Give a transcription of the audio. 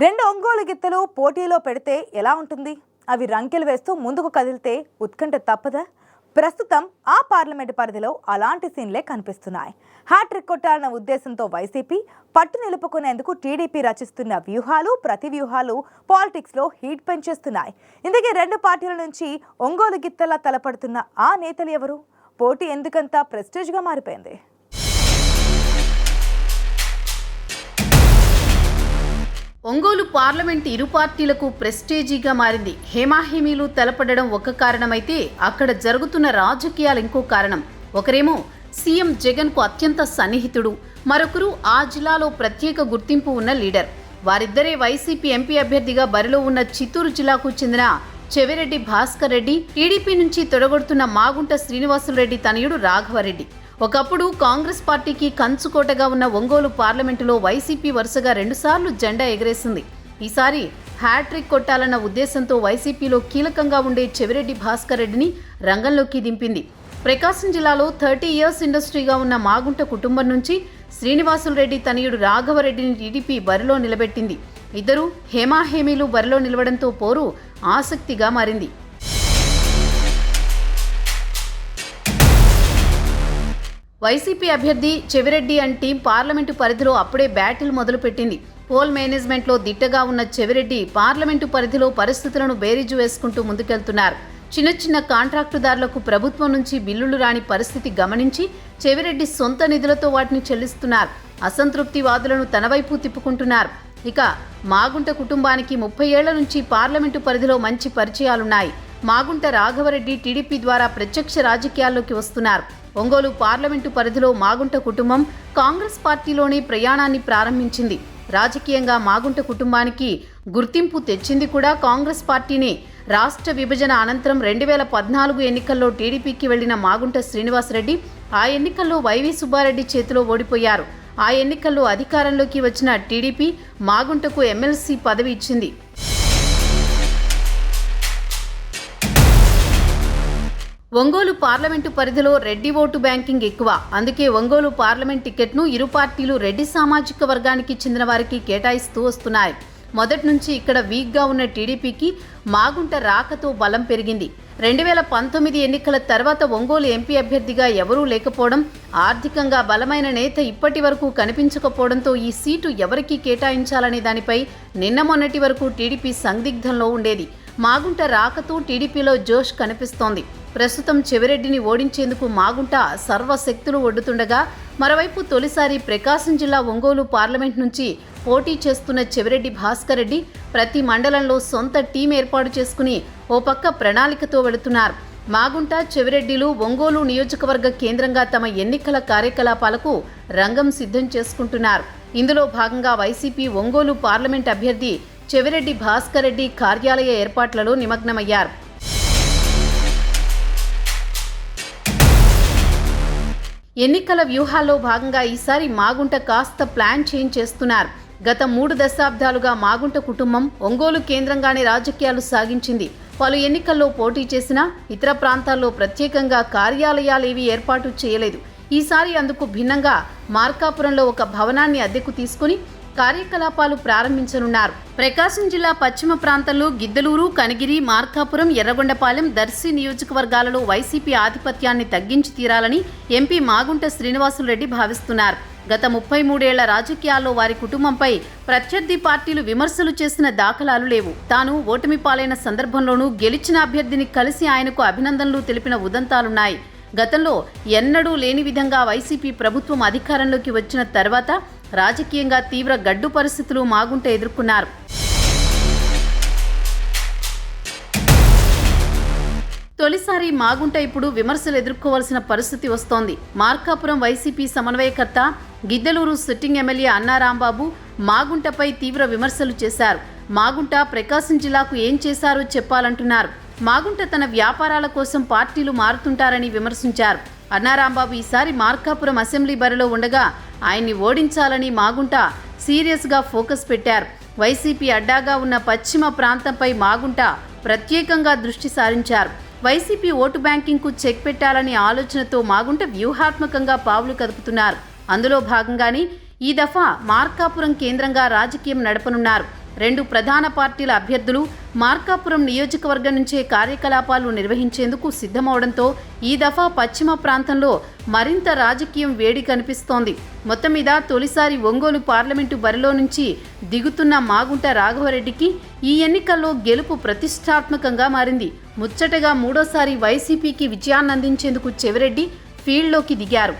రెండు ఒంగోలు గిత్తలు పోటీలో పెడితే ఎలా ఉంటుంది? అవి రంకెలు వేస్తూ ముందుకు కదిలితే ఉత్కంఠ తప్పదా? ప్రస్తుతం ఆ పార్లమెంటు పరిధిలో అలాంటి సీన్లే కనిపిస్తున్నాయి. హ్యాట్రిక్ కొట్టాలన్న ఉద్దేశంతో వైసీపీ పట్టు నిలుపుకునేందుకు టీడీపీ రచిస్తున్న వ్యూహాలు, ప్రతి వ్యూహాలు పాలిటిక్స్లో హీట్ పెంచేస్తున్నాయి. ఇందుకే రెండు పార్టీల నుంచి ఒంగోలు గిత్తలా తలపడుతున్న ఆ నేతలు ఎవరు? పోటీ ఎందుకంత ప్రెస్టీజ్గా మారిపోయింది? ఒంగోలు పార్లమెంట్ ఇరు పార్టీలకు ప్రెస్టేజీగా మారింది. హేమాహేమీలు తలపడడం ఒక కారణమైతే అక్కడ జరుగుతున్న రాజకీయాలు ఇంకో కారణం. ఒకరేమో సీఎం జగన్కు అత్యంత సన్నిహితుడు, మరొకరు ఆ జిల్లాలో ప్రత్యేక గుర్తింపు ఉన్న లీడర్. వారిద్దరే వైసీపీ ఎంపీ అభ్యర్థిగా బరిలో ఉన్న చిత్తూరు జిల్లాకు చెందిన చెవిరెడ్డి భాస్కర్ రెడ్డి, టీడీపీ నుంచి తొడగొడుతున్న మాగుంట శ్రీనివాసులరెడ్డి తనయుడు రాఘవరెడ్డి. ఒకప్పుడు కాంగ్రెస్ పార్టీకి కంచుకోటగా ఉన్న ఒంగోలు పార్లమెంటులో వైసీపీ వరుసగా 2 సార్లు జెండా ఎగరేసింది. ఈసారి హ్యాట్రిక్ కొట్టాలన్న ఉద్దేశంతో వైసీపీలో కీలకంగా ఉండే చెవిరెడ్డి భాస్కర్ రెడ్డిని రంగంలోకి దింపింది. ప్రకాశం జిల్లాలో 30 ఇయర్స్ ఇండస్ట్రీగా ఉన్న మాగుంట కుటుంబం నుంచి శ్రీనివాసులరెడ్డి తనయుడు రాఘవరెడ్డిని టీడీపీ బరిలో నిలబెట్టింది. ఇద్దరు హేమాహేమీలు బరిలో నిలవడంతో పోరు ఆసక్తిగా మారింది. వైసీపీ అభ్యర్థి చెవిరెడ్డి అండ్ టీం పార్లమెంటు పరిధిలో అప్పుడే బ్యాటిల్ మొదలుపెట్టింది. పోల్ మేనేజ్మెంట్లో దిట్టగా ఉన్న చెవిరెడ్డి పార్లమెంటు పరిధిలో పరిస్థితులను బేరీజు వేసుకుంటూ ముందుకెళ్తున్నారు. చిన్న చిన్న కాంట్రాక్టుదారులకు ప్రభుత్వం నుంచి బిల్లులు రాని పరిస్థితి గమనించి చెవిరెడ్డి సొంత నిధులతో వాటిని చెల్లిస్తున్నారు. అసంతృప్తివాదులను తన వైపు తిప్పుకుంటున్నారు. ఇక మాగుంట కుటుంబానికి 30 ఏళ్ల నుంచి పార్లమెంటు పరిధిలో మంచి పరిచయాలున్నాయి. మాగుంట రాఘవరెడ్డి టీడీపీ ద్వారా ప్రత్యక్ష రాజకీయాల్లోకి వస్తున్నారు. ఒంగోలు పార్లమెంటు పరిధిలో మాగుంట కుటుంబం కాంగ్రెస్ పార్టీలోనే ప్రయాణాన్ని ప్రారంభించింది. రాజకీయంగా మాగుంట కుటుంబానికి గుర్తింపు తెచ్చింది కూడా కాంగ్రెస్ పార్టీనే. రాష్ట్ర విభజన అనంతరం 2014 ఎన్నికల్లో టీడీపీకి వెళ్లిన మాగుంట శ్రీనివాసరెడ్డి ఆ ఎన్నికల్లో వైవి సుబ్బారెడ్డి చేతిలో ఓడిపోయారు. ఆ ఎన్నికల్లో అధికారంలోకి వచ్చిన టీడీపీ మాగుంటకు ఎమ్మెల్సీ పదవి ఇచ్చింది. ఒంగోలు పార్లమెంటు పరిధిలో రెడ్డి ఓటు బ్యాంకింగ్ ఎక్కువ. అందుకే ఒంగోలు పార్లమెంట్ టికెట్ను ఇరు పార్టీలు రెడ్డి సామాజిక వర్గానికి చెందిన వారికి కేటాయిస్తూ వస్తున్నాయి. మొదటి నుంచి ఇక్కడ వీక్గా ఉన్న టీడీపీకి మాగుంట రాకతో బలం పెరిగింది. 2019 ఎన్నికల తర్వాత ఒంగోలు ఎంపీ అభ్యర్థిగా ఎవరూ లేకపోవడం, ఆర్థికంగా బలమైన నేత ఇప్పటి వరకు కనిపించకపోవడంతో ఈ సీటు ఎవరికి కేటాయించాలనే దానిపై నిన్న మొన్నటి వరకు టీడీపీ సందిగ్ధంలో ఉండేది. మాగుంట రాకతో టీడీపీలో జోష్ కనిపిస్తోంది. ప్రస్తుతం చెవిరెడ్డిని ఓడించేందుకు మాగుంట సర్వశక్తులు ఒడ్డుతుండగా, మరోవైపు తొలిసారి ప్రకాశం జిల్లా ఒంగోలు పార్లమెంట్ నుంచి పోటీ చేస్తున్న చెవిరెడ్డి భాస్కర్ రెడ్డి ప్రతి మండలంలో సొంత టీం ఏర్పాటు చేసుకుని ఓ పక్క ప్రణాళికతో వెళుతున్నారు. మాగుంట చెవిరెడ్డిలు ఒంగోలు నియోజకవర్గ కేంద్రంగా తమ ఎన్నికల కార్యకలాపాలకు రంగం సిద్ధం చేసుకుంటున్నారు. ఇందులో భాగంగా వైసీపీ ఒంగోలు పార్లమెంట్ అభ్యర్థి చెవిరెడ్డి భాస్కర్ రెడ్డి కార్యాలయ ఏర్పాట్లలో నిమగ్నమయ్యారు. ఎన్నికల వ్యూహాల్లో భాగంగా ఈసారి మాగుంట కాస్త ప్లాన్ చేంజ్ చేస్తున్నారు. గత 3 దశాబ్దాలుగా మాగుంట కుటుంబం ఒంగోలు కేంద్రంగానే రాజకీయాలు సాగించింది. పలు ఎన్నికల్లో పోటీ చేసినా ఇతర ప్రాంతాల్లో ప్రత్యేకంగా కార్యాలయాలేవీ ఏర్పాటు చేయలేదు. ఈసారి అందుకు భిన్నంగా మార్కాపురంలో ఒక భవనాన్ని అద్దెకు తీసుకుని కార్యకలాపాలు ప్రారంభించనున్నారు. ప్రకాశం జిల్లా పశ్చిమ ప్రాంతంలో గిద్దలూరు, కనిగిరి, మార్కాపురం, ఎర్రగొండపాలెం, దర్శి నియోజకవర్గాలలో వైసీపీ ఆధిపత్యాన్ని తగ్గించి తీరాలని ఎంపీ మాగుంట శ్రీనివాసులరెడ్డి భావిస్తున్నారు. గత 33 ఏళ్ల రాజకీయాల్లో వారి కుటుంబంపై ప్రత్యర్థి పార్టీలు విమర్శలు చేసిన దాఖలాలు లేవు. తాను ఓటమి పాలైన సందర్భంలోనూ గెలిచిన అభ్యర్థిని కలిసి ఆయనకు అభినందనలు తెలిపిన ఉదంతాలున్నాయి. గతంలో ఎన్నడూ లేని విధంగా వైసీపీ ప్రభుత్వం అధికారంలోకి వచ్చిన తర్వాత రాజకీయంగా తీవ్ర గడ్డు పరిస్థితులు మాగుంట ఎదుర్కొన్నారు. తొలిసారి మాగుంట ఇప్పుడు విమర్శలు ఎదుర్కోవాల్సిన పరిస్థితి వస్తోంది. మార్కాపురం వైసీపీ సమన్వయకర్త, గిద్దలూరు సిట్టింగ్ ఎమ్మెల్యే అన్నారాంబాబు మాగుంటపై తీవ్ర విమర్శలు చేశారు. మాగుంట ప్రకాశం జిల్లాకు ఏం చేశారో చెప్పాలంటున్నారు. మాగుంట తన వ్యాపారాల కోసం పార్టీలు మారుతుంటారని విమర్శించారు. అన్నారాంబాబు ఈసారి మార్కాపురం అసెంబ్లీ బరిలో ఉండగా ఆయన్ని ఓడించాలని మాగుంట సీరియస్గా ఫోకస్ పెట్టారు. వైసీపీ అడ్డాగా ఉన్న పశ్చిమ ప్రాంతంపై మాగుంట ప్రత్యేకంగా దృష్టి సారించారు. వైసీపీ ఓటు బ్యాంకింగ్కు చెక్ పెట్టాలనే ఆలోచనతో మాగుంట వ్యూహాత్మకంగా పావులు కదుపుతున్నారు. అందులో భాగంగానే ఈ దఫా మార్కాపురం కేంద్రంగా రాజకీయం నడపనున్నారు. రెండు ప్రధాన పార్టీల అభ్యర్థులు మార్కాపురం నియోజకవర్గం నుంచే కార్యకలాపాలు నిర్వహించేందుకు సిద్ధమవడంతో ఈ దఫా పశ్చిమ ప్రాంతంలో మరింత రాజకీయం వేడి కనిపిస్తోంది. మొత్తం మీద తొలిసారి ఒంగోలు పార్లమెంటు బరిలో నుంచి దిగుతున్న మాగుంట రాఘవరెడ్డికి ఈ ఎన్నికల్లో గెలుపు ప్రతిష్టాత్మకంగా మారింది. ముచ్చటగా మూడోసారి వైసీపీకి విజయాన్నందించేందుకు చెవిరెడ్డి ఫీల్డ్లోకి దిగారు.